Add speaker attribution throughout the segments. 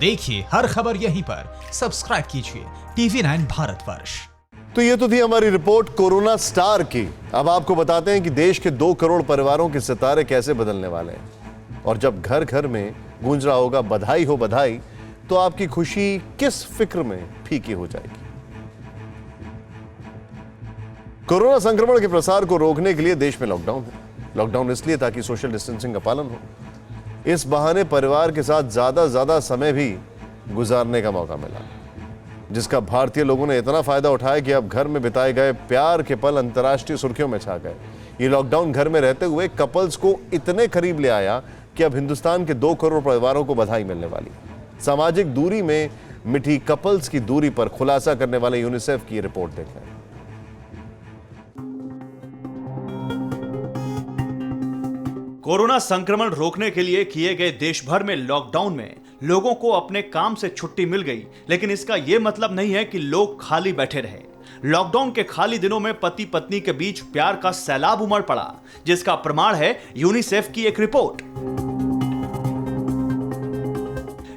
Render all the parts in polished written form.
Speaker 1: देखिए हर खबर यहीं पर, सब्सक्राइब कीजिए TV9 भारतवर्ष।
Speaker 2: तो ये तो थी हमारी रिपोर्ट कोरोना स्टार की। अब आपको बताते हैं कि देश के 2 करोड़ परिवारों के सितारे कैसे बदलने वाले हैं। और जब घर घर में गूंज रहा होगा बधाई हो बधाई, तो आपकी खुशी किस फिक्र में फीकी हो जाएगी। कोरोना संक्रमण के प्रसार को रोकने के लिए देश में लॉकडाउन है। लॉकडाउन इसलिए ताकि सोशल डिस्टेंसिंग का पालन हो। इस बहाने परिवार के साथ ज्यादा समय भी गुजारने का मौका मिला, जिसका भारतीय लोगों ने इतना फायदा उठाया कि अब घर में बिताए गए प्यार के पल अंतर्राष्ट्रीय सुर्खियों में छा गए। ये लॉकडाउन घर में रहते हुए कपल्स को इतने करीब ले आया कि अब हिंदुस्तान के 2 करोड़ परिवारों को बधाई मिलने वाली है। सामाजिक दूरी में मिठी कपल्स की दूरी पर खुलासा करने वाले यूनिसेफ की रिपोर्ट देखें।
Speaker 3: कोरोना संक्रमण रोकने के लिए किए गए देश भर में लॉकडाउन में लोगों को अपने काम से छुट्टी मिल गई, लेकिन इसका यह मतलब नहीं है कि लोग खाली बैठे रहे। लॉकडाउन के खाली दिनों में पति पत्नी के बीच प्यार का सैलाब उमड़ पड़ा, जिसका प्रमाण है यूनिसेफ की एक रिपोर्ट।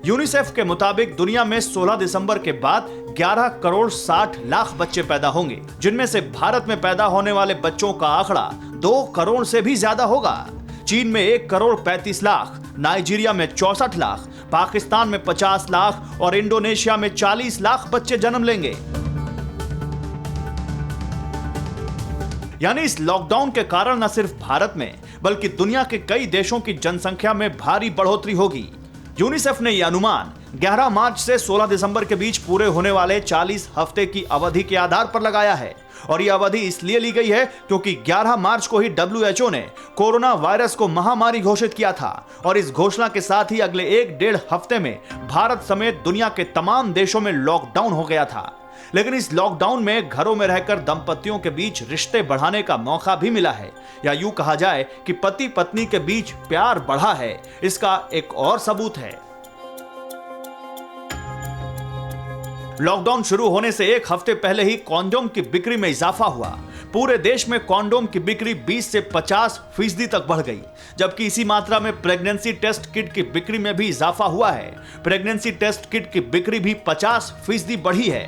Speaker 3: यूनिसेफ के मुताबिक दुनिया में 16 दिसंबर के बाद 11 करोड़ 60 लाख बच्चे पैदा होंगे, जिनमें से भारत में पैदा होने वाले बच्चों का आंकड़ा 2 करोड़ से भी ज्यादा होगा। चीन में 1 करोड़ 35 लाख, नाइजीरिया में 64 लाख, पाकिस्तान में 50 लाख और इंडोनेशिया में 40 लाख बच्चे जन्म लेंगे। यानी इस लॉकडाउन के कारण न सिर्फ भारत में बल्कि दुनिया के कई देशों की जनसंख्या में भारी बढ़ोतरी होगी। यूनिसेफ ने यह अनुमान 11 मार्च से 16 दिसंबर के बीच पूरे होने वाले 40 हफ्ते की अवधि के आधार पर लगाया है। और यह अवधि इसलिए ली गई है क्योंकि 11 मार्च को ही WHO ने कोरोना वायरस को महामारी घोषित किया था और इस घोषणा के साथ ही अगले 1-1.5 हफ्ते में भारत समेत दुनिया के तमाम देशों में लॉकडाउन हो गया था। लेकिन इस लॉकडाउन में घरों में रहकर दंपतियों के बीच रिश्ते बढ़ाने का मौका भी मिला है, या यूं कहा जाए कि पति पत्नी के बीच प्यार बढ़ा है। इसका एक और सबूत है। लॉकडाउन शुरू होने से 1 हफ्ते पहले ही कॉन्डोम की बिक्री में इजाफा हुआ। पूरे देश में कॉन्डोम की बिक्री 20 से 50% तक बढ़ गई, जबकि इसी मात्रा में प्रेगनेंसी टेस्ट किट की बिक्री में भी इजाफा हुआ है। प्रेगनेंसी टेस्ट किट की बिक्री भी 50% बढ़ी है।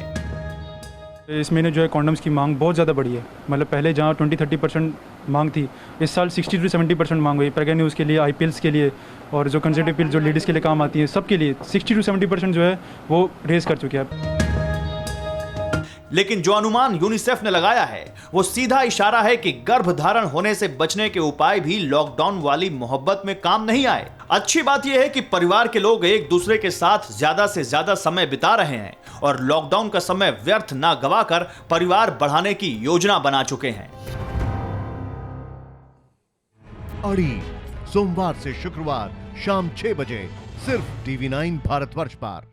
Speaker 4: इस महीने जो है कॉन्डम्स की मांग बहुत ज़्यादा बढ़ी है। मतलब पहले जहाँ 20-30% मांग थी, इस साल 60 से 70% मांग हुई। प्रेगनेंट न्यूज़ के लिए, IPLs के लिए और जो कंसेप्टिव पिल जो लेडीज़ के लिए काम आती है, सबके लिए 60 से 70% जो है वो रेज कर चुके हैं।
Speaker 3: लेकिन जो अनुमान यूनिसेफ ने लगाया है वो सीधा इशारा है कि गर्भधारण होने से बचने के उपाय भी लॉकडाउन वाली मोहब्बत में काम नहीं आए। अच्छी बात यह है कि परिवार के लोग एक दूसरे के साथ ज्यादा से ज्यादा समय बिता रहे हैं और लॉकडाउन का समय व्यर्थ ना गवाकर परिवार बढ़ाने की योजना बना चुके हैं।
Speaker 5: अड़ी सोमवार से शुक्रवार शाम 6 बजे सिर्फ TV9 भारतवर्ष पर।